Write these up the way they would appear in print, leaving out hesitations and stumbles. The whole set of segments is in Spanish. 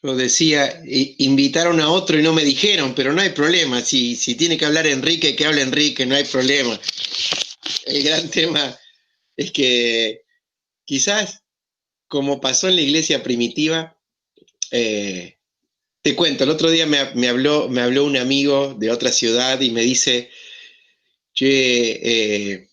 Yo decía, invitaron a otro y no me dijeron, pero no hay problema. Si tiene que hablar Enrique, que hable Enrique, no hay problema. El gran tema es que quizás, como pasó en la iglesia primitiva, eh, te cuento, el otro día me habló un amigo de otra ciudad y me dice, che,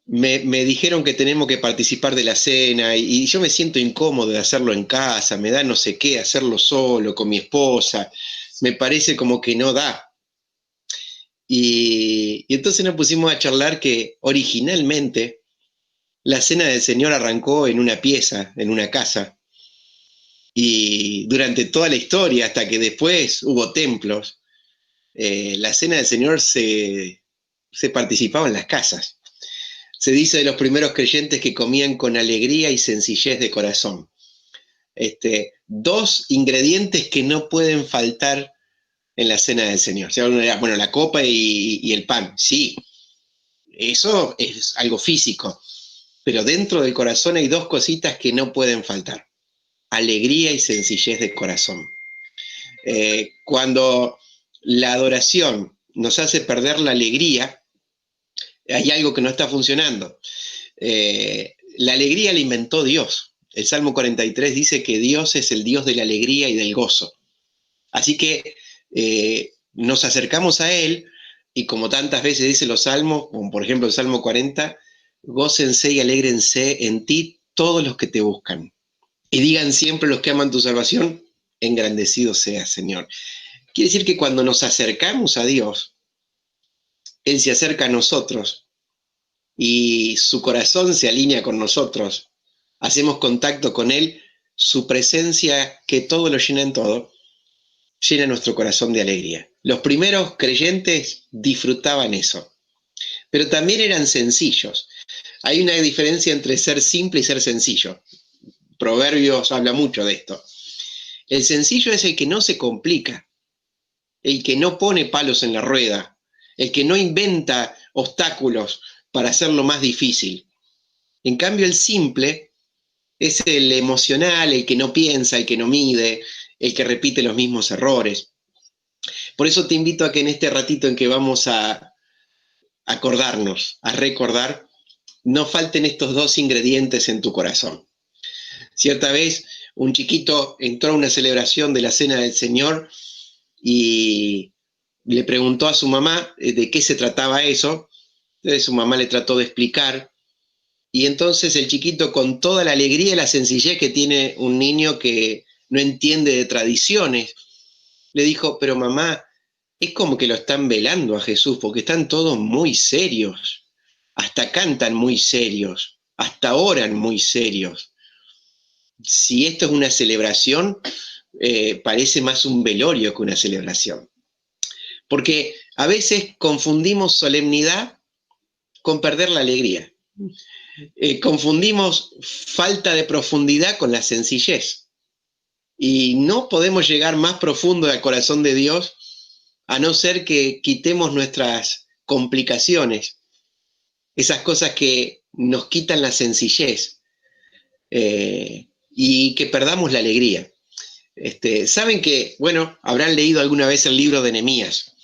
me dijeron que tenemos que participar de la cena y yo me siento incómodo de hacerlo en casa, me da no sé qué, hacerlo solo, con mi esposa, me parece como que no da. Y entonces nos pusimos a charlar que originalmente la cena del Señor arrancó en una pieza, en una casa, y durante toda la historia, hasta que después hubo templos, la cena del Señor se participaba en las casas. Se dice de los primeros creyentes que comían con alegría y sencillez de corazón. Dos ingredientes que no pueden faltar en la cena del Señor. O sea, uno dirá, bueno, la copa y el pan. Sí, eso es algo físico. Pero dentro del corazón hay dos cositas que no pueden faltar. Alegría y sencillez de corazón. Cuando la adoración nos hace perder la alegría, hay algo que no está funcionando. La alegría la inventó Dios. El Salmo 43 dice que Dios es el Dios de la alegría y del gozo. Así que nos acercamos a Él y como tantas veces dicen los salmos, como por ejemplo el Salmo 40, gócense y alégrense en ti todos los que te buscan. Y digan siempre los que aman tu salvación, engrandecido sea, Señor. Quiere decir que cuando nos acercamos a Dios, Él se acerca a nosotros y su corazón se alinea con nosotros. Hacemos contacto con Él, su presencia que todo lo llena en todo, llena nuestro corazón de alegría. Los primeros creyentes disfrutaban eso, pero también eran sencillos. Hay una diferencia entre ser simple y ser sencillo. Proverbios habla mucho de esto. El sencillo es el que no se complica, el que no pone palos en la rueda, el que no inventa obstáculos para hacerlo más difícil. En cambio, el simple es el emocional, el que no piensa, el que no mide, el que repite los mismos errores. Por eso te invito a que en este ratito en que vamos a acordarnos, a recordar, no falten estos dos ingredientes en tu corazón. Cierta vez un chiquito entró a una celebración de la Cena del Señor y le preguntó a su mamá de qué se trataba eso. Entonces su mamá le trató de explicar y entonces el chiquito, con toda la alegría y la sencillez que tiene un niño que no entiende de tradiciones, le dijo, pero mamá, es como que lo están velando a Jesús, porque están todos muy serios, hasta cantan muy serios, hasta oran muy serios. Si esto es una celebración, parece más un velorio que una celebración. Porque a veces confundimos solemnidad con perder la alegría. Confundimos falta de profundidad con la sencillez. Y no podemos llegar más profundo al corazón de Dios a no ser que quitemos nuestras complicaciones, esas cosas que nos quitan la sencillez y que perdamos la alegría. Saben que, bueno, habrán leído alguna vez el libro de Nehemías.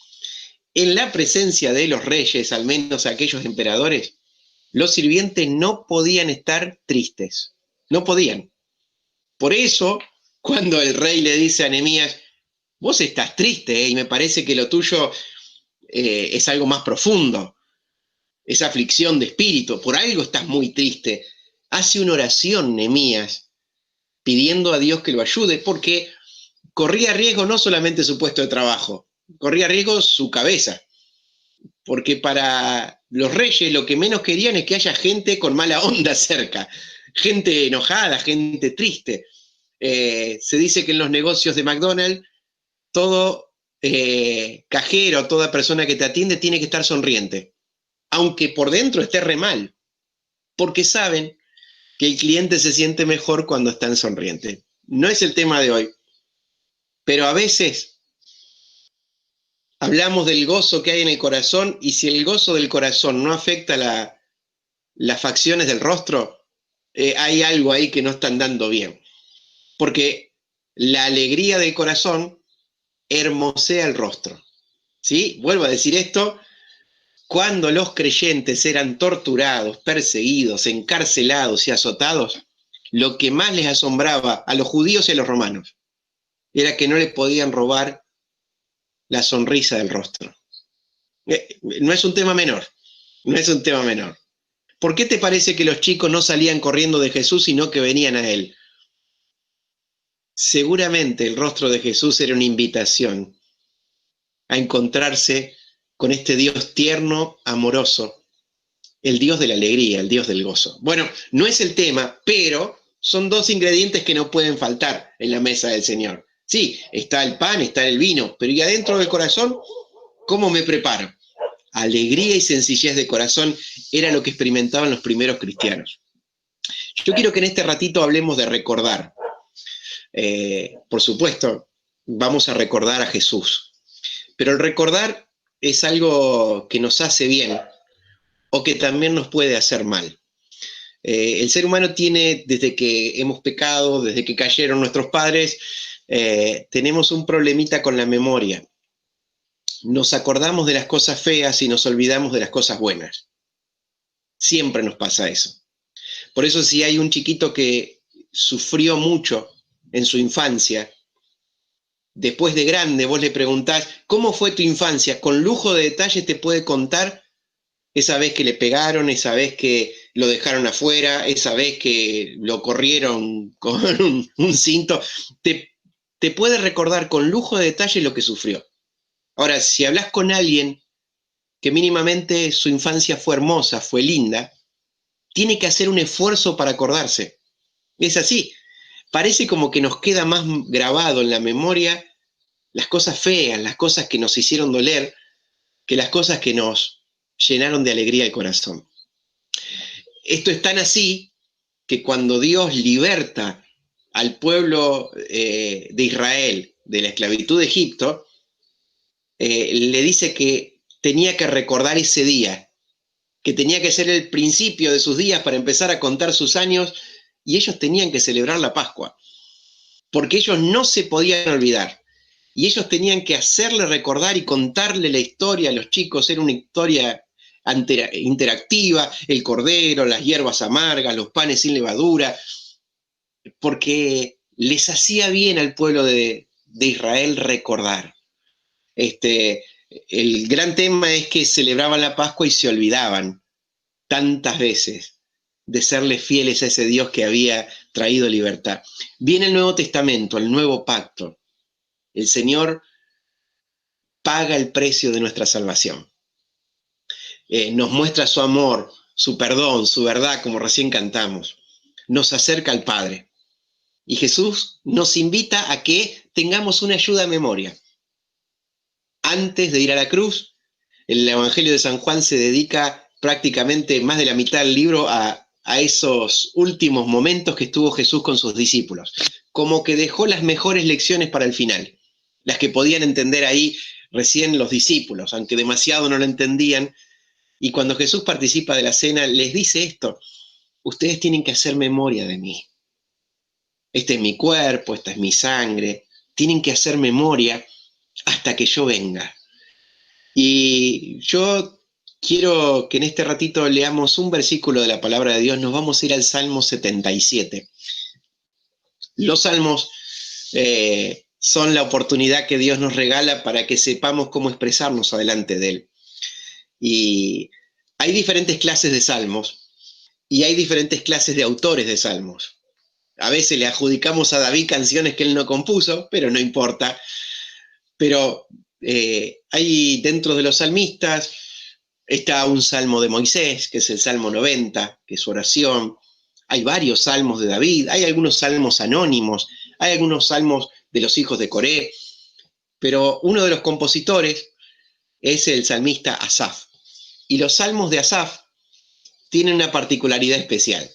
En la presencia de los reyes, al menos aquellos emperadores, los sirvientes no podían estar tristes, no podían. Por eso, cuando el rey le dice a Nehemías, vos estás triste, y me parece que lo tuyo es algo más profundo, es aflicción de espíritu, por algo estás muy triste. Hace una oración, Nehemías, pidiendo a Dios que lo ayude, porque corría riesgo no solamente su puesto de trabajo, corría riesgo su cabeza, porque para los reyes lo que menos querían es que haya gente con mala onda cerca, gente enojada, gente triste. Se dice que en los negocios de McDonald's todo cajero, toda persona que te atiende tiene que estar sonriente, aunque por dentro esté re mal, porque saben que el cliente se siente mejor cuando están sonrientes. No es el tema de hoy, pero a veces hablamos del gozo que hay en el corazón y si el gozo del corazón no afecta las facciones del rostro, hay algo ahí que no están dando bien. Porque La alegría del corazón hermosea el rostro. ¿Sí? Vuelvo a decir esto. Cuando los creyentes eran torturados, perseguidos, encarcelados y azotados, lo que más les asombraba a los judíos y a los romanos era que no le podían robar la sonrisa del rostro. No es un tema menor, no es un tema menor. ¿Por qué te parece que los chicos no salían corriendo de Jesús, sino que venían a él? Seguramente el rostro de Jesús era una invitación a encontrarse con este Dios tierno, amoroso, el Dios de la alegría, el Dios del gozo. Bueno, no es el tema, pero son dos ingredientes que no pueden faltar en la mesa del Señor. Sí, está el pan, está el vino, pero ¿y adentro del corazón? ¿Cómo me preparo? Alegría y sencillez de corazón era lo que experimentaban los primeros cristianos. Yo quiero que en este ratito hablemos de recordar. Por supuesto, vamos a recordar a Jesús, pero el recordar es algo que nos hace bien o que también nos puede hacer mal. El ser humano tiene, desde que hemos pecado, desde que cayeron nuestros padres, tenemos un problemita con la memoria. Nos acordamos de las cosas feas y nos olvidamos de las cosas buenas. Siempre nos pasa eso. Por eso si hay un chiquito que sufrió mucho en su infancia, después de grande vos le preguntás, ¿cómo fue tu infancia? Con lujo de detalles te puede contar esa vez que le pegaron, esa vez que lo dejaron afuera, esa vez que lo corrieron con un cinto. Te puede recordar con lujo de detalles lo que sufrió. Ahora, si hablas con alguien que mínimamente su infancia fue hermosa, fue linda, tiene que hacer un esfuerzo para acordarse. Es así. Parece como que nos queda más grabado en la memoria las cosas feas, las cosas que nos hicieron doler, que las cosas que nos llenaron de alegría el corazón. Esto es tan así que cuando Dios liberta al pueblo de Israel de la esclavitud de Egipto, le dice que tenía que recordar ese día, que tenía que ser el principio de sus días para empezar a contar sus años, y ellos tenían que celebrar la Pascua, porque ellos no se podían olvidar. Y ellos tenían que hacerle recordar y contarle la historia a los chicos. Era una historia interactiva, el cordero, las hierbas amargas, los panes sin levadura, porque les hacía bien al pueblo de Israel recordar. El gran tema es que celebraban la Pascua y se olvidaban tantas veces de serles fieles a ese Dios que había traído libertad. Viene el Nuevo Testamento, el nuevo pacto. El Señor paga el precio de nuestra salvación. Nos muestra su amor, su perdón, su verdad, como recién cantamos. Nos acerca al Padre. Y Jesús nos invita a que tengamos una ayuda a memoria. Antes de ir a la cruz, el Evangelio de San Juan se dedica prácticamente más de la mitad del libro a esos últimos momentos que estuvo Jesús con sus discípulos. Como que dejó las mejores lecciones para el final. Las que podían entender ahí recién los discípulos, aunque demasiado no lo entendían. Y cuando Jesús participa de la cena, les dice esto: ustedes tienen que hacer memoria de mí. Este es mi cuerpo, esta es mi sangre. Tienen que hacer memoria hasta que yo venga. Y yo quiero que en este ratito leamos un versículo de la palabra de Dios. Nos vamos a ir al Salmo 77. Los salmos son la oportunidad que Dios nos regala para que sepamos cómo expresarnos adelante de Él. Y hay diferentes clases de salmos y hay diferentes clases de autores de salmos. A veces le adjudicamos a David canciones que él no compuso, pero no importa. Pero hay dentro de los salmistas, está un salmo de Moisés, que es el Salmo 90, que es su oración. Hay varios salmos de David, hay algunos salmos anónimos, hay algunos salmos de los hijos de Coré, pero uno de los compositores es el salmista Asaf. Y los salmos de Asaf tienen una particularidad especial.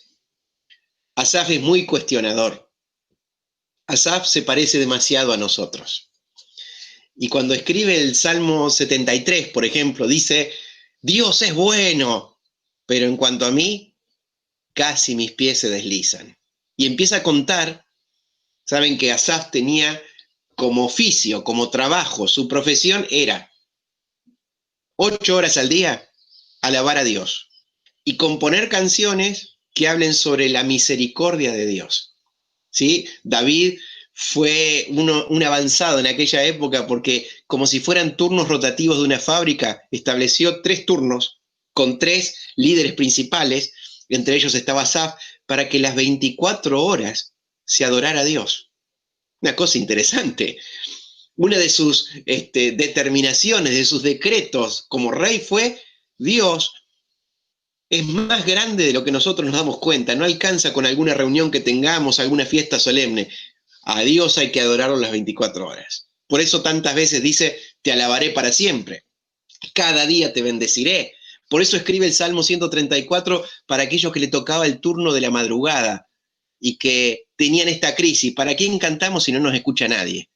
Asaf es muy cuestionador. Asaf se parece demasiado a nosotros. Y cuando escribe el Salmo 73, por ejemplo, dice: Dios es bueno, pero en cuanto a mí, casi mis pies se deslizan. Y empieza a contar Saben que Asaf tenía como oficio, como trabajo, su profesión era 8 horas al día alabar a Dios y componer canciones que hablen sobre la misericordia de Dios. ¿Sí? David fue un avanzado en aquella época porque, como si fueran turnos rotativos de una fábrica, estableció 3 turnos con 3 líderes principales, entre ellos estaba Asaf, para que las 24 horas se adorara a Dios. Una cosa interesante. Una de sus determinaciones, de sus decretos como rey fue: Dios es más grande de lo que nosotros nos damos cuenta, no alcanza con alguna reunión que tengamos, alguna fiesta solemne. A Dios hay que adorarlo las 24 horas. Por eso tantas veces dice: te alabaré para siempre, cada día te bendeciré. Por eso escribe el Salmo 134 para aquellos que le tocaba el turno de la madrugada y que tenían esta crisis: ¿para quién cantamos si no nos escucha nadie?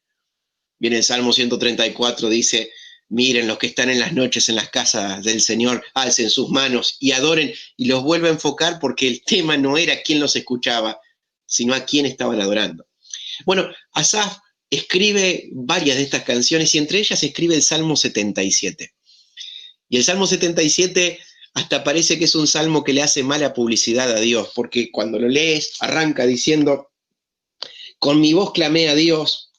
Viene el Salmo 134, dice: miren, los que están en las noches en las casas del Señor, alcen sus manos y adoren, y los vuelve a enfocar porque el tema no era quién los escuchaba, sino a quién estaban adorando. Bueno, Asaf escribe varias de estas canciones y entre ellas escribe el Salmo 77. Y el Salmo 77 hasta parece que es un salmo que le hace mala publicidad a Dios, porque cuando lo lees arranca diciendo: con mi voz clamé a Dios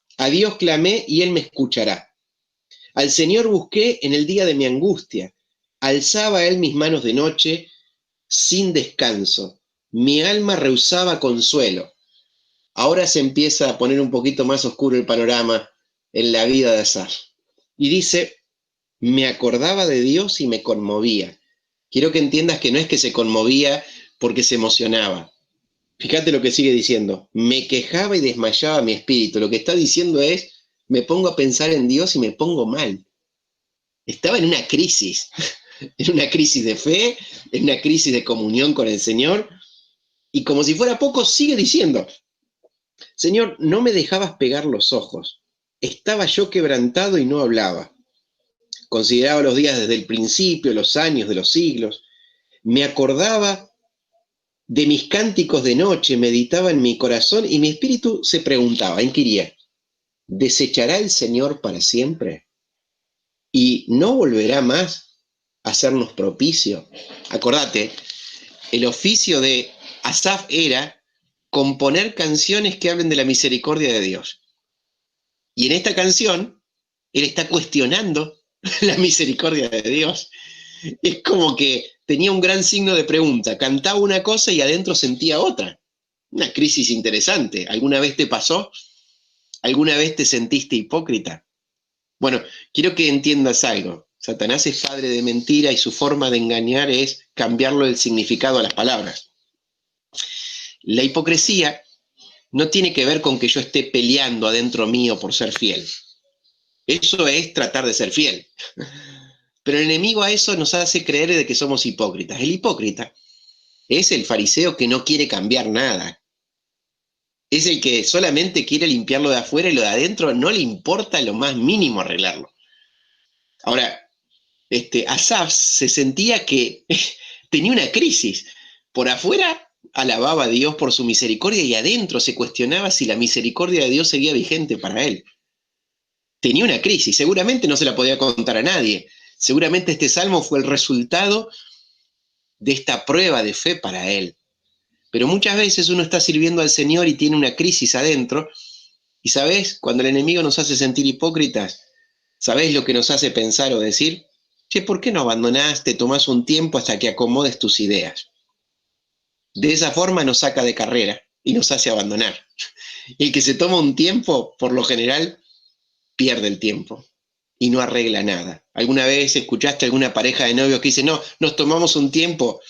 clamé y Él me escuchará. Al Señor busqué en el día de mi angustia, alzaba Él mis manos de noche sin descanso, mi alma rehusaba consuelo. Ahora se empieza a poner un poquito más oscuro el panorama en la vida de Asaf. Y dice: me acordaba de Dios y me conmovía. Quiero que entiendas que no es que se conmovía porque se emocionaba. Fíjate lo que sigue diciendo: me quejaba y desmayaba mi espíritu. Lo que está diciendo es: me pongo a pensar en Dios y me pongo mal. Estaba en una crisis de fe, en una crisis de comunión con el Señor, y como si fuera poco, sigue diciendo: Señor, no me dejabas pegar los ojos, estaba yo quebrantado y no hablaba. Consideraba los días desde el principio, los años de los siglos, me acordaba de mis cánticos de noche, meditaba en mi corazón y mi espíritu se preguntaba, inquiría: ¿desechará el Señor para siempre? ¿Y no volverá más a hacernos propicio? Acordate, el oficio de Asaf era componer canciones que hablen de la misericordia de Dios. Y en esta canción, él está cuestionando la misericordia de Dios. Es como que tenía un gran signo de pregunta, cantaba una cosa y adentro sentía otra. Una crisis interesante. ¿Alguna vez te pasó? ¿Alguna vez te sentiste hipócrita? Bueno, quiero que entiendas algo. Satanás es padre de mentira y su forma de engañar es cambiarlo el significado a las palabras. La hipocresía no tiene que ver con que yo esté peleando adentro mío por ser fiel. Eso es tratar de ser fiel. Pero el enemigo a eso nos hace creer de que somos hipócritas. El hipócrita es el fariseo que no quiere cambiar nada. Es el que solamente quiere limpiarlo de afuera y lo de adentro no le importa lo más mínimo arreglarlo. Ahora, Asaf se sentía que tenía una crisis. Por afuera alababa a Dios por su misericordia y adentro se cuestionaba si la misericordia de Dios seguía vigente para él. Tenía una crisis, seguramente no se la podía contar a nadie. Seguramente este salmo fue el resultado de esta prueba de fe para él. Pero muchas veces uno está sirviendo al Señor y tiene una crisis adentro. Y ¿sabés? Cuando el enemigo nos hace sentir hipócritas, ¿sabés lo que nos hace pensar o decir? Che, ¿por qué no abandonás, te tomás un tiempo hasta que acomodes tus ideas? De esa forma nos saca de carrera y nos hace abandonar. El que se toma un tiempo, por lo general, pierde el tiempo y no arregla nada. ¿Alguna vez escuchaste alguna pareja de novios que dice: no, nos tomamos un tiempo,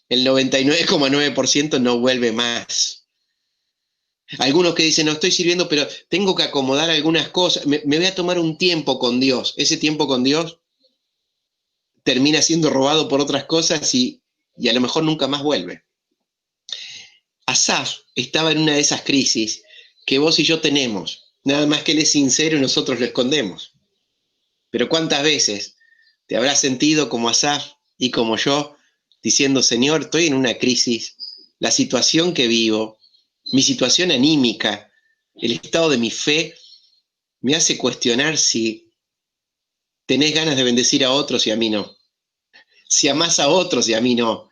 el 99,9% no vuelve más? Algunos que dicen: no estoy sirviendo, pero tengo que acomodar algunas cosas, me voy a tomar un tiempo con Dios. Ese tiempo con Dios termina siendo robado por otras cosas y a lo mejor nunca más vuelve. Asaf estaba en una de esas crisis que vos y yo tenemos, nada más que él es sincero y nosotros lo escondemos. Pero ¿cuántas veces te habrás sentido como Asaf y como yo, diciendo: Señor, estoy en una crisis, la situación que vivo, mi situación anímica, El estado de mi fe me hace cuestionar si tenés ganas de bendecir a otros y a mí no. Si amás a otros y a mí no.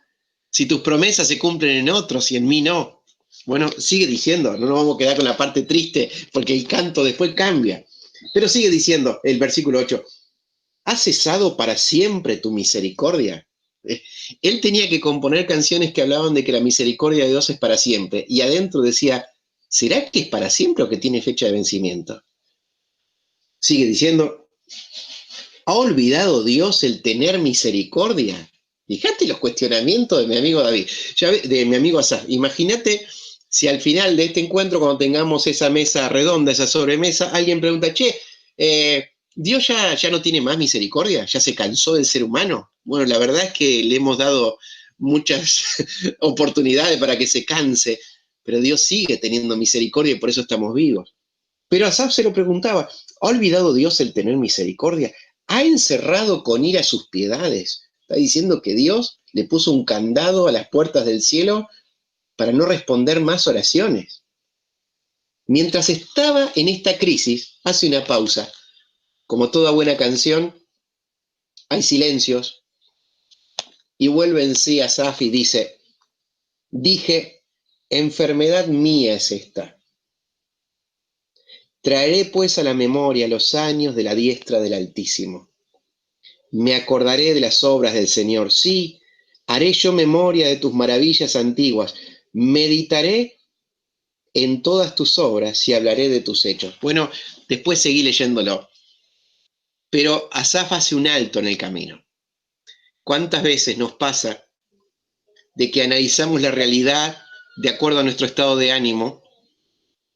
Si tus promesas se cumplen en otros y en mí no. Bueno, sigue diciendo, no nos vamos a quedar con la parte triste porque el canto después cambia. Pero sigue diciendo el versículo 8, ¿has cesado para siempre tu misericordia? Él tenía que componer canciones que hablaban de que la misericordia de Dios es para siempre. Y adentro decía, ¿será que es para siempre o que tiene fecha de vencimiento? Sigue diciendo, ¿ha olvidado Dios el tener misericordia? Fíjate los cuestionamientos de mi amigo David, de mi amigo Asaf. Imagínate si al final de este encuentro, cuando tengamos esa mesa redonda, esa sobremesa, alguien pregunta, che, ¿Dios ya no tiene más misericordia? ¿Ya se cansó del ser humano? Bueno, la verdad es que le hemos dado muchas oportunidades para que se canse, pero Dios sigue teniendo misericordia y por eso estamos vivos. Pero Asaf se lo preguntaba, ¿ha olvidado Dios el tener misericordia? ¿Ha encerrado con ira sus piedades? Está diciendo que Dios le puso un candado a las puertas del cielo para no responder más oraciones. Mientras estaba en esta crisis, hace una pausa. Como toda buena canción, hay silencios y vuelve en sí Asaf y dice, dije, enfermedad mía es esta. Traeré pues a la memoria los años de la diestra del Altísimo. Me acordaré de las obras del Señor. Sí, haré yo memoria de tus maravillas antiguas. Meditaré en todas tus obras y hablaré de tus hechos. Bueno, después seguí leyéndolo. Pero Asaf hace un alto en el camino. ¿Cuántas veces nos pasa de que analizamos la realidad de acuerdo a nuestro estado de ánimo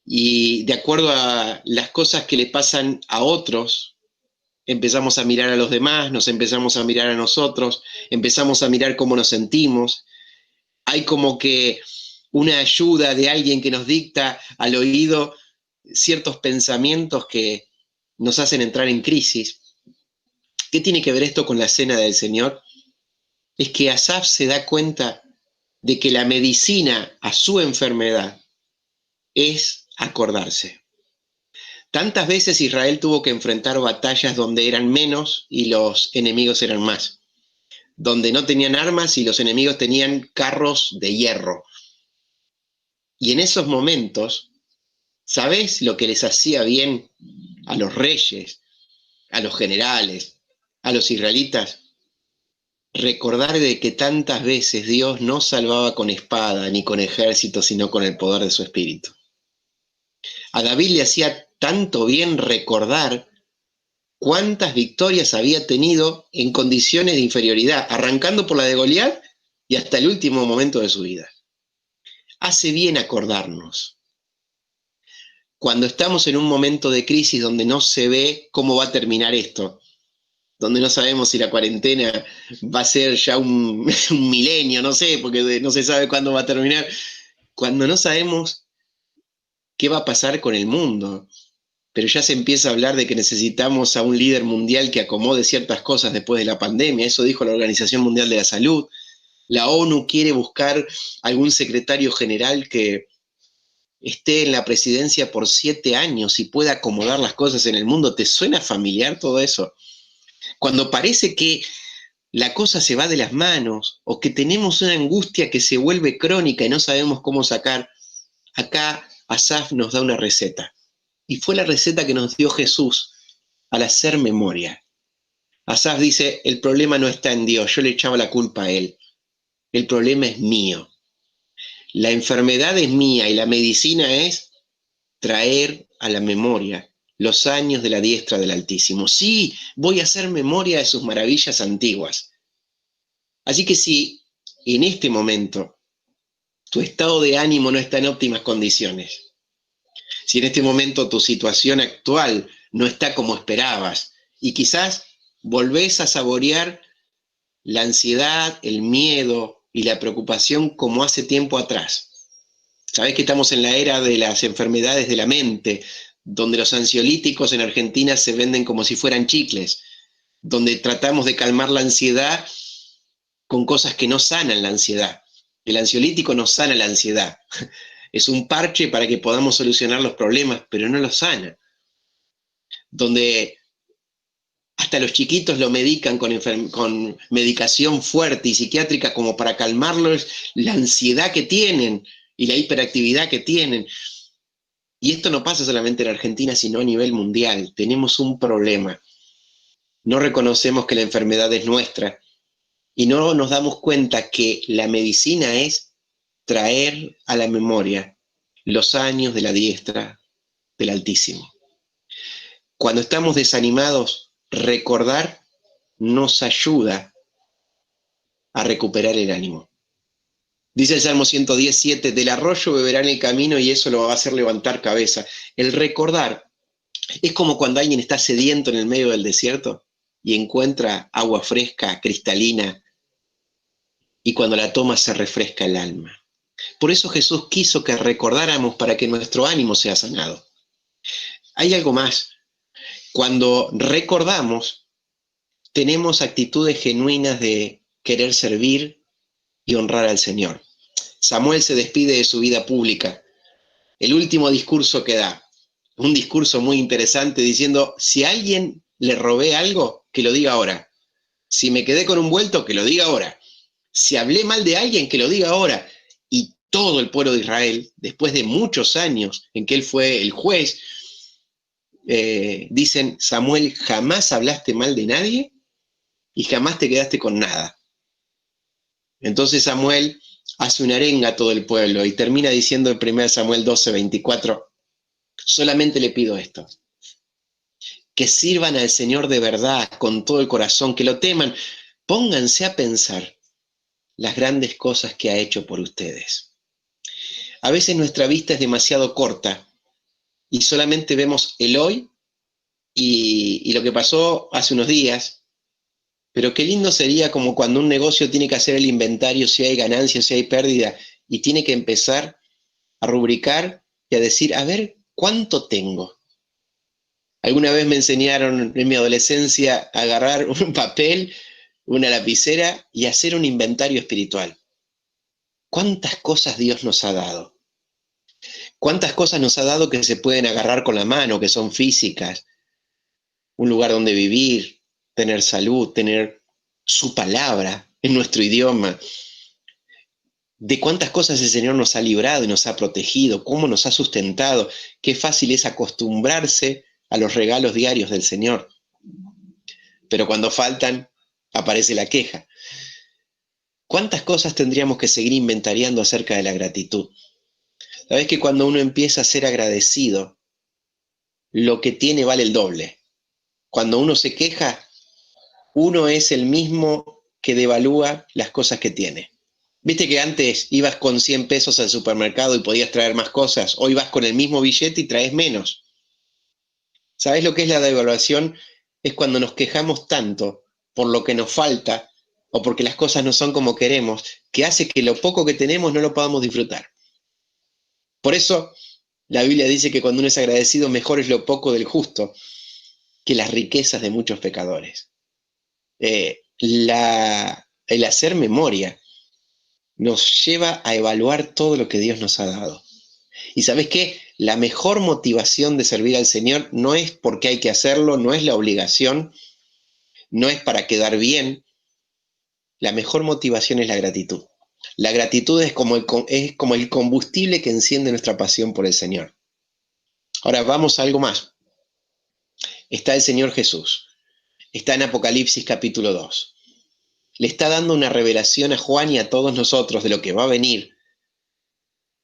y de acuerdo a las cosas que le pasan a otros? Empezamos a mirar a los demás, nos empezamos a mirar a nosotros, empezamos a mirar cómo nos sentimos. Hay como que una ayuda de alguien que nos dicta al oído ciertos pensamientos que nos hacen entrar en crisis. ¿Qué tiene que ver esto con la cena del Señor? Es que Asaf se da cuenta de que la medicina a su enfermedad es acordarse. Tantas veces Israel tuvo que enfrentar batallas donde eran menos y los enemigos eran más, donde no tenían armas y los enemigos tenían carros de hierro. Y en esos momentos, ¿sabés lo que les hacía bien a los reyes, a los generales, a los israelitas? Recordar de que tantas veces Dios no salvaba con espada ni con ejército, sino con el poder de su espíritu. A David le hacía tanto bien recordar cuántas victorias había tenido en condiciones de inferioridad, arrancando por la de Goliat y hasta el último momento de su vida. Hace bien acordarnos. Cuando estamos en un momento de crisis donde no se ve cómo va a terminar esto, donde no sabemos si la cuarentena va a ser ya un milenio, no sé, porque no se sabe cuándo va a terminar, cuando no sabemos qué va a pasar con el mundo, pero ya se empieza a hablar de que necesitamos a un líder mundial que acomode ciertas cosas después de la pandemia, eso dijo la Organización Mundial de la Salud. La ONU quiere buscar algún secretario general que esté en la presidencia por 7 años y pueda acomodar las cosas en el mundo. ¿Te suena familiar todo eso? Cuando parece que la cosa se va de las manos o que tenemos una angustia que se vuelve crónica y no sabemos cómo sacar, acá Asaf nos da una receta. Y fue la receta que nos dio Jesús al hacer memoria. Asaf dice, el problema no está en Dios, yo le echaba la culpa a él. El problema es mío. La enfermedad es mía y la medicina es traer a la memoria los años de la diestra del Altísimo. Sí, voy a hacer memoria de sus maravillas antiguas. Así que si en este momento tu estado de ánimo no está en óptimas condiciones, si en este momento tu situación actual no está como esperabas y quizás volvés a saborear la ansiedad, el miedo y la preocupación como hace tiempo atrás. Sabés que estamos en la era de las enfermedades de la mente, donde los ansiolíticos en Argentina se venden como si fueran chicles, donde tratamos de calmar la ansiedad con cosas que no sanan la ansiedad. El ansiolítico no sana la ansiedad. es un parche para que podamos solucionar los problemas, pero no los sana. Donde hasta los chiquitos lo medican con medicación fuerte y psiquiátrica como para calmarlos la ansiedad que tienen y la hiperactividad que tienen. Y esto no pasa solamente en Argentina, sino a nivel mundial. Tenemos un problema. No reconocemos que la enfermedad es nuestra y no nos damos cuenta que la medicina es traer a la memoria los años de la diestra del Altísimo. Cuando estamos desanimados, recordar nos ayuda a recuperar el ánimo. Dice el Salmo 117, del arroyo beberá en el camino y eso lo va a hacer levantar cabeza. El recordar es como cuando alguien está sediento en el medio del desierto y encuentra agua fresca, cristalina, y cuando la toma se refresca el alma. Por eso Jesús quiso que recordáramos para que nuestro ánimo sea sanado. Hay algo más. Cuando recordamos, tenemos actitudes genuinas de querer servir y honrar al Señor. Samuel se despide de su vida pública. El último discurso que da, un discurso muy interesante diciendo, si a alguien le robé algo, que lo diga ahora. Si me quedé con un vuelto, que lo diga ahora. Si hablé mal de alguien, que lo diga ahora. Y todo el pueblo de Israel, después de muchos años en que él fue el juez, dicen, Samuel, jamás hablaste mal de nadie y jamás te quedaste con nada. Entonces Samuel hace una arenga a todo el pueblo y termina diciendo en 1 Samuel 12:24, solamente le pido esto, que sirvan al Señor de verdad, con todo el corazón, que lo teman, pónganse a pensar las grandes cosas que ha hecho por ustedes. A veces nuestra vista es demasiado corta y solamente vemos el hoy y lo que pasó hace unos días, pero qué lindo sería como cuando un negocio tiene que hacer el inventario, si hay ganancia, si hay pérdida, y tiene que empezar a rubricar y a decir, a ver, ¿cuánto tengo? Alguna vez me enseñaron en mi adolescencia a agarrar un papel, una lapicera y hacer un inventario espiritual. ¿Cuántas cosas Dios nos ha dado? ¿Cuántas cosas nos ha dado que se pueden agarrar con la mano, que son físicas? Un lugar donde vivir, tener salud, tener su palabra en nuestro idioma. De cuántas cosas el Señor nos ha librado y nos ha protegido, cómo nos ha sustentado. Qué fácil es acostumbrarse a los regalos diarios del Señor. Pero cuando faltan, aparece la queja. ¿Cuántas cosas tendríamos que seguir inventariando acerca de la gratitud? Sabes que cuando uno empieza a ser agradecido, lo que tiene vale el doble. Cuando uno se queja, uno es el mismo que devalúa las cosas que tiene. Viste que antes ibas con 100 pesos al supermercado y podías traer más cosas. Hoy vas con el mismo billete y traes menos. ¿Sabés lo que es la devaluación? Es cuando nos quejamos tanto por lo que nos falta o porque las cosas no son como queremos, que hace que lo poco que tenemos no lo podamos disfrutar. Por eso la Biblia dice que cuando uno es agradecido, mejor es lo poco del justo que las riquezas de muchos pecadores. El hacer memoria nos lleva a evaluar todo lo que Dios nos ha dado. ¿Y sabes qué? La mejor motivación de servir al Señor no es porque hay que hacerlo, no es la obligación, no es para quedar bien. La mejor motivación es la gratitud. La gratitud es como el combustible que enciende nuestra pasión por el Señor. Ahora vamos a algo más. Está el Señor Jesús. Está en Apocalipsis capítulo 2. Le está dando una revelación a Juan y a todos nosotros de lo que va a venir.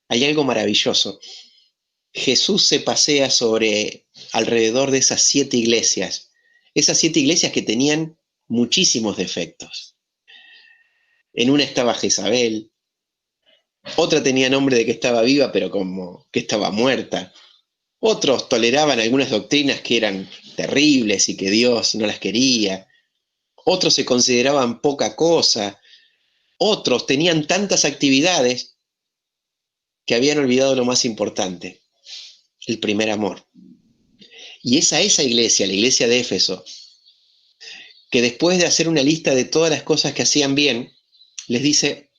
Hay algo maravilloso. Jesús se pasea alrededor de esas 7 iglesias. Esas 7 iglesias que tenían muchísimos defectos. En una estaba Jezabel, otra tenía nombre de que estaba viva, pero como que estaba muerta. Otros toleraban algunas doctrinas que eran terribles y que Dios no las quería. Otros se consideraban poca cosa. Otros tenían tantas actividades que habían olvidado lo más importante, el primer amor. Y es a esa iglesia, la iglesia de Éfeso, que después de hacer una lista de todas las cosas que hacían bien, les dice,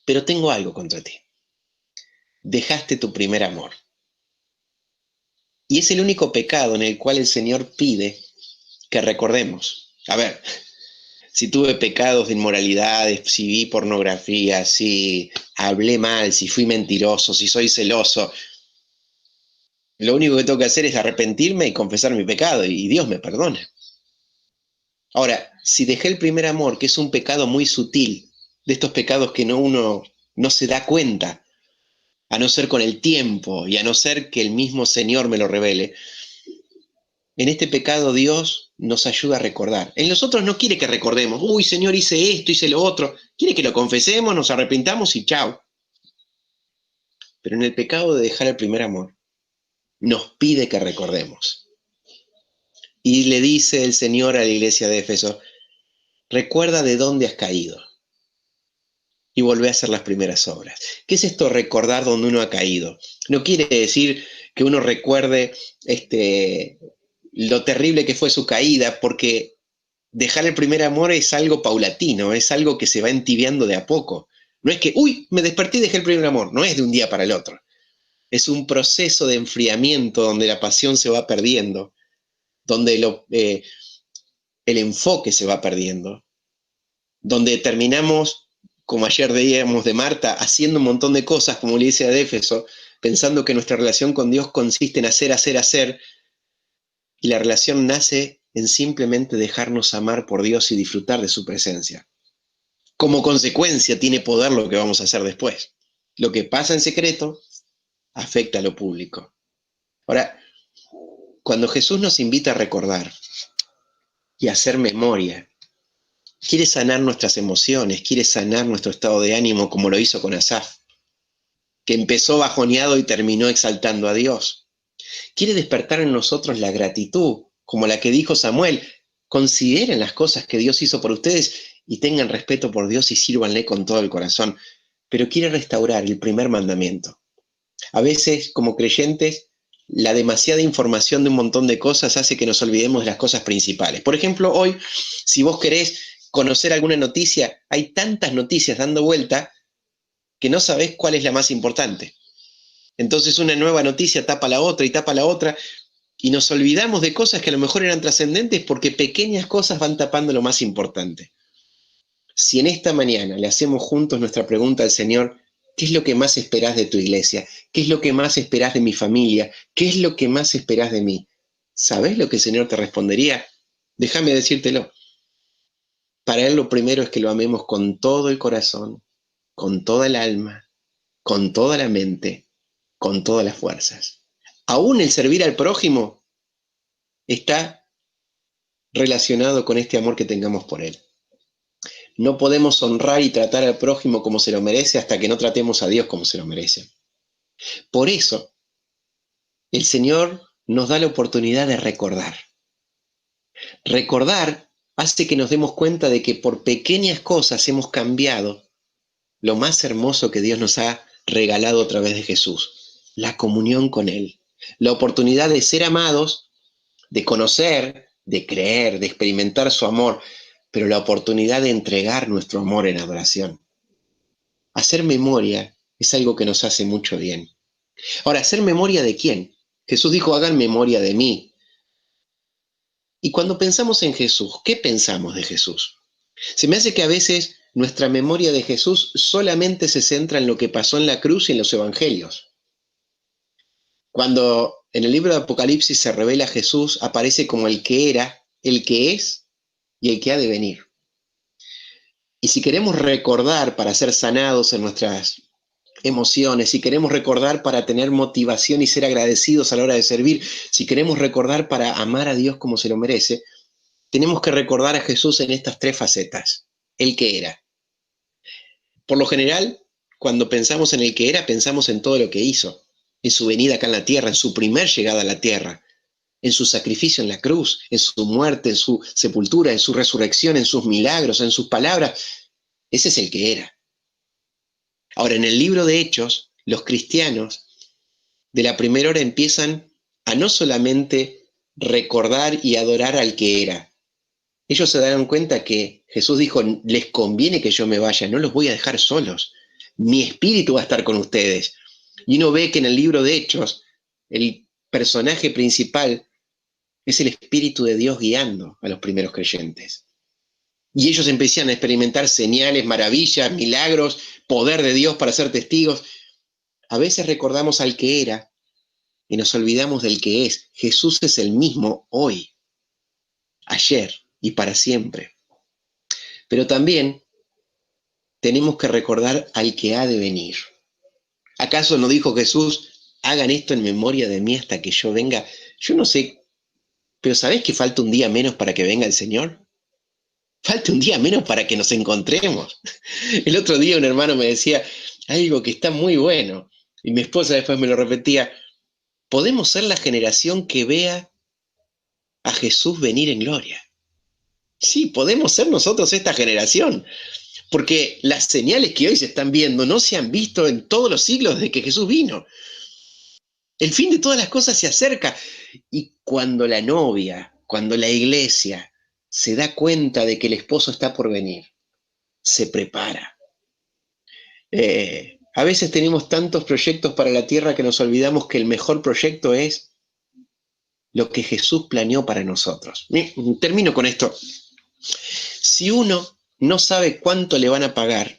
pero tengo algo contra ti. dejaste tu primer amor. Y es el único pecado en el cual el Señor pide que recordemos. A ver, si tuve pecados de inmoralidades, si vi pornografía, si hablé mal, si fui mentiroso, si soy celoso, lo único que tengo que hacer es arrepentirme y confesar mi pecado, y Dios me perdona. Ahora, si dejé el primer amor, que es un pecado muy sutil, de estos pecados que uno no se da cuenta, a no ser con el tiempo y a no ser que el mismo Señor me lo revele, en este pecado Dios nos ayuda a recordar. En los otros no quiere que recordemos, uy Señor, hice esto, hice lo otro. Quiere que lo confesemos, nos arrepintamos y chao. Pero en el pecado de dejar el primer amor, nos pide que recordemos. Y le dice el Señor a la iglesia de Éfeso, recuerda de dónde has caído y volvé a hacer las primeras obras. ¿Qué es esto recordar dónde uno ha caído? No quiere decir que uno recuerde lo terrible que fue su caída, porque dejar el primer amor es algo paulatino, es algo que se va entibiando de a poco. No es que, uy, me desperté y dejé el primer amor, no es de un día para el otro. Es un proceso de enfriamiento donde la pasión se va perdiendo, donde el enfoque se va perdiendo, donde terminamos, como ayer veíamos de Marta, haciendo un montón de cosas, como le dice a Éfeso, pensando que nuestra relación con Dios consiste en hacer, hacer, hacer, y la relación nace en simplemente dejarnos amar por Dios y disfrutar de su presencia. Como consecuencia tiene poder lo que vamos a hacer después. Lo que pasa en secreto afecta a lo público. Ahora, cuando Jesús nos invita a recordar y a hacer memoria, quiere sanar nuestras emociones, quiere sanar nuestro estado de ánimo como lo hizo con Asaf, que empezó bajoneado y terminó exaltando a Dios. Quiere despertar en nosotros la gratitud, como la que dijo Samuel, consideren las cosas que Dios hizo por ustedes y tengan respeto por Dios y sírvanle con todo el corazón. Pero quiere restaurar el primer mandamiento. A veces, como creyentes, la demasiada información de un montón de cosas hace que nos olvidemos de las cosas principales. Por ejemplo, hoy, si vos querés conocer alguna noticia, hay tantas noticias dando vuelta que no sabés cuál es la más importante. Entonces una nueva noticia tapa la otra y tapa la otra, y nos olvidamos de cosas que a lo mejor eran trascendentes porque pequeñas cosas van tapando lo más importante. Si en esta mañana le hacemos juntos nuestra pregunta al Señor, ¿qué es lo que más esperás de tu iglesia? ¿Qué es lo que más esperás de mi familia? ¿Qué es lo que más esperás de mí? ¿Sabés lo que el Señor te respondería? Déjame decírtelo. Para Él lo primero es que lo amemos con todo el corazón, con toda el alma, con toda la mente, con todas las fuerzas. Aún el servir al prójimo está relacionado con este amor que tengamos por Él. No podemos honrar y tratar al prójimo como se lo merece hasta que no tratemos a Dios como se lo merece. Por eso, el Señor nos da la oportunidad de recordar. Recordar hace que nos demos cuenta de que por pequeñas cosas hemos cambiado lo más hermoso que Dios nos ha regalado a través de Jesús, la comunión con Él, la oportunidad de ser amados, de conocer, de creer, de experimentar su amor, pero la oportunidad de entregar nuestro amor en adoración. Hacer memoria es algo que nos hace mucho bien. Ahora, ¿hacer memoria de quién? Jesús dijo, hagan memoria de mí. Y cuando pensamos en Jesús, ¿qué pensamos de Jesús? Se me hace que a veces nuestra memoria de Jesús solamente se centra en lo que pasó en la cruz y en los evangelios. Cuando en el libro de Apocalipsis se revela a Jesús, aparece como el que era, el que es y el que ha de venir. Y si queremos recordar para ser sanados en nuestras emociones, si queremos recordar para tener motivación y ser agradecidos a la hora de servir, si queremos recordar para amar a Dios como se lo merece, tenemos que recordar a Jesús en estas tres facetas. El que era. Por lo general, cuando pensamos en el que era, pensamos en todo lo que hizo, en su venida acá en la tierra, en su primer llegada a la tierra, en su sacrificio en la cruz, en su muerte, en su sepultura, en su resurrección, en sus milagros, en sus palabras. Ese es el que era. Ahora, en el libro de Hechos, los cristianos de la primera hora empiezan a no solamente recordar y adorar al que era. Ellos se dan cuenta que Jesús dijo, les conviene que yo me vaya, no los voy a dejar solos. Mi espíritu va a estar con ustedes. Y uno ve que en el libro de Hechos, el personaje principal es el Espíritu de Dios guiando a los primeros creyentes. Y ellos empiezan a experimentar señales, maravillas, milagros, poder de Dios para ser testigos. A veces recordamos al que era y nos olvidamos del que es. Jesús es el mismo hoy, ayer y para siempre. Pero también tenemos que recordar al que ha de venir. ¿Acaso no dijo Jesús, hagan esto en memoria de mí hasta que yo venga? Yo no sé, pero ¿sabés que falta un día menos para que venga el Señor? Falta un día menos para que nos encontremos. El otro día un hermano me decía algo que está muy bueno, y mi esposa después me lo repetía: podemos ser la generación que vea a Jesús venir en gloria. Sí, podemos ser nosotros esta generación, porque las señales que hoy se están viendo no se han visto en todos los siglos desde que Jesús vino. El fin de todas las cosas se acerca, y cuando la novia, cuando la iglesia se da cuenta de que el esposo está por venir, se prepara. A veces tenemos tantos proyectos para la tierra que nos olvidamos que el mejor proyecto es lo que Jesús planeó para nosotros. Termino con esto. Si uno no sabe cuánto le van a pagar,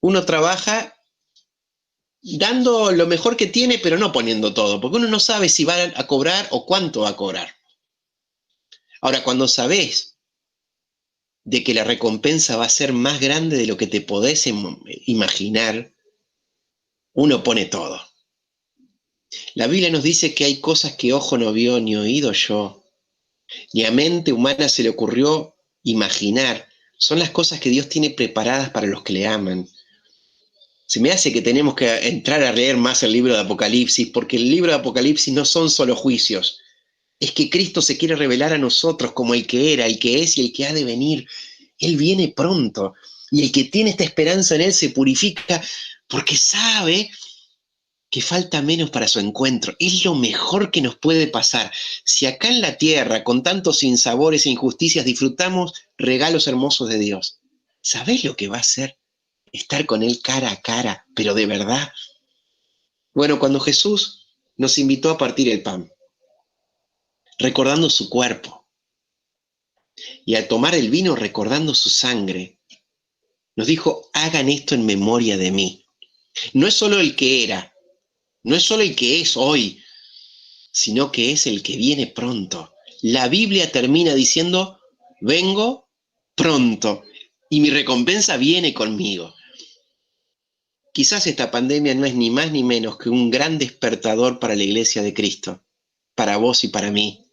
uno trabaja dando lo mejor que tiene, pero no poniendo todo, porque uno no sabe si va a cobrar o cuánto va a cobrar. Ahora, cuando sabés de que la recompensa va a ser más grande de lo que te podés imaginar, uno pone todo. La Biblia nos dice que hay cosas que ojo no vio, ni oído yo, ni a mente humana se le ocurrió imaginar. Son las cosas que Dios tiene preparadas para los que le aman. Se me hace que tenemos que entrar a leer más el libro de Apocalipsis, porque el libro de Apocalipsis no son solo juicios. Es que Cristo se quiere revelar a nosotros como el que era, el que es y el que ha de venir. Él viene pronto, y el que tiene esta esperanza en Él se purifica porque sabe que falta menos para su encuentro. Es lo mejor que nos puede pasar. Si acá en la tierra, con tantos sinsabores e injusticias, disfrutamos regalos hermosos de Dios, ¿sabés lo que va a ser estar con Él cara a cara, pero de verdad? Bueno, cuando Jesús nos invitó a partir el pan, recordando su cuerpo, y a tomar el vino recordando su sangre, nos dijo, hagan esto en memoria de mí. No es solo el que era, no es solo el que es hoy, sino que es el que viene pronto. La Biblia termina diciendo, vengo pronto y mi recompensa viene conmigo. Quizás esta pandemia no es ni más ni menos que un gran despertador para la Iglesia de Cristo, para vos y para mí,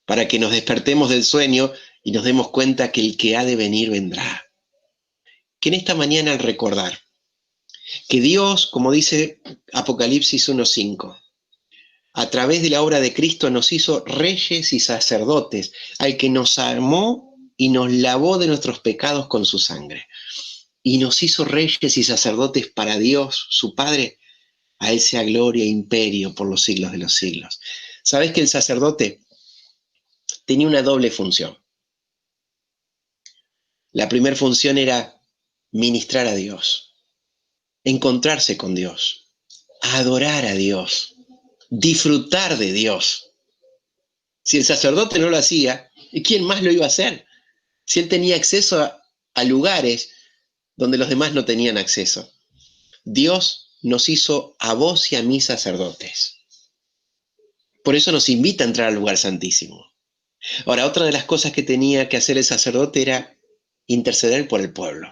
para que nos despertemos del sueño y nos demos cuenta que el que ha de venir vendrá. Que en esta mañana, al recordar que Dios, como dice Apocalipsis 1:5, a través de la obra de Cristo nos hizo reyes y sacerdotes, al que nos amó y nos lavó de nuestros pecados con su sangre, y nos hizo reyes y sacerdotes para Dios, su Padre. A Él sea gloria e imperio por los siglos de los siglos. ¿Sabés que el sacerdote tenía una doble función? La primera función era ministrar a Dios, encontrarse con Dios, adorar a Dios, disfrutar de Dios. Si el sacerdote no lo hacía, ¿quién más lo iba a hacer? Si él tenía acceso a lugares donde los demás no tenían acceso. Dios nos hizo a vos y a mí sacerdotes. Por eso nos invita a entrar al lugar santísimo. Ahora, otra de las cosas que tenía que hacer el sacerdote era interceder por el pueblo.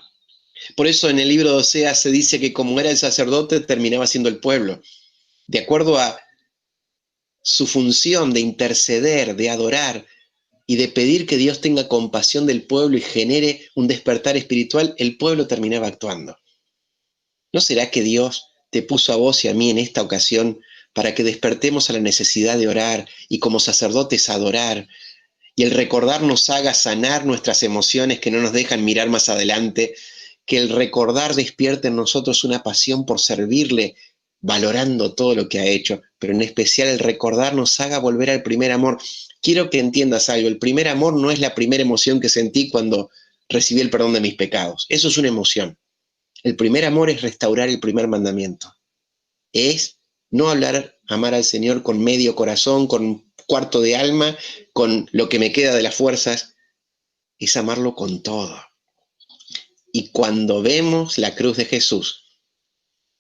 Por eso en el libro de Oseas se dice que como era el sacerdote, terminaba siendo el pueblo. De acuerdo a su función de interceder, de adorar y de pedir que Dios tenga compasión del pueblo y genere un despertar espiritual, el pueblo terminaba actuando. ¿No será que Dios te puso a vos y a mí en esta ocasión para que despertemos a la necesidad de orar y como sacerdotes adorar, y el recordar nos haga sanar nuestras emociones que no nos dejan mirar más adelante, que el recordar despierte en nosotros una pasión por servirle, valorando todo lo que ha hecho, pero en especial el recordar nos haga volver al primer amor? Quiero que entiendas algo, el primer amor no es la primera emoción que sentí cuando recibí el perdón de mis pecados, eso es una emoción. El primer amor es restaurar el primer mandamiento. es no amar al Señor con medio corazón, con un cuarto de alma, con lo que me queda de las fuerzas, es amarlo con todo. Y cuando vemos la cruz de Jesús,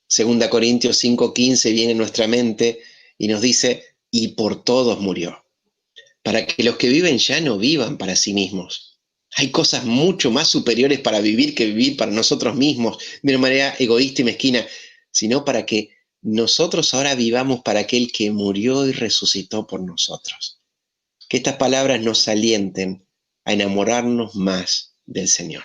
2 Corintios 5:15 viene en nuestra mente y nos dice, y por todos murió, para que los que viven ya no vivan para sí mismos. Hay cosas mucho más superiores para vivir que vivir para nosotros mismos de una manera egoísta y mezquina, sino para que nosotros ahora vivamos para aquel que murió y resucitó por nosotros. Que estas palabras nos alienten a enamorarnos más del Señor.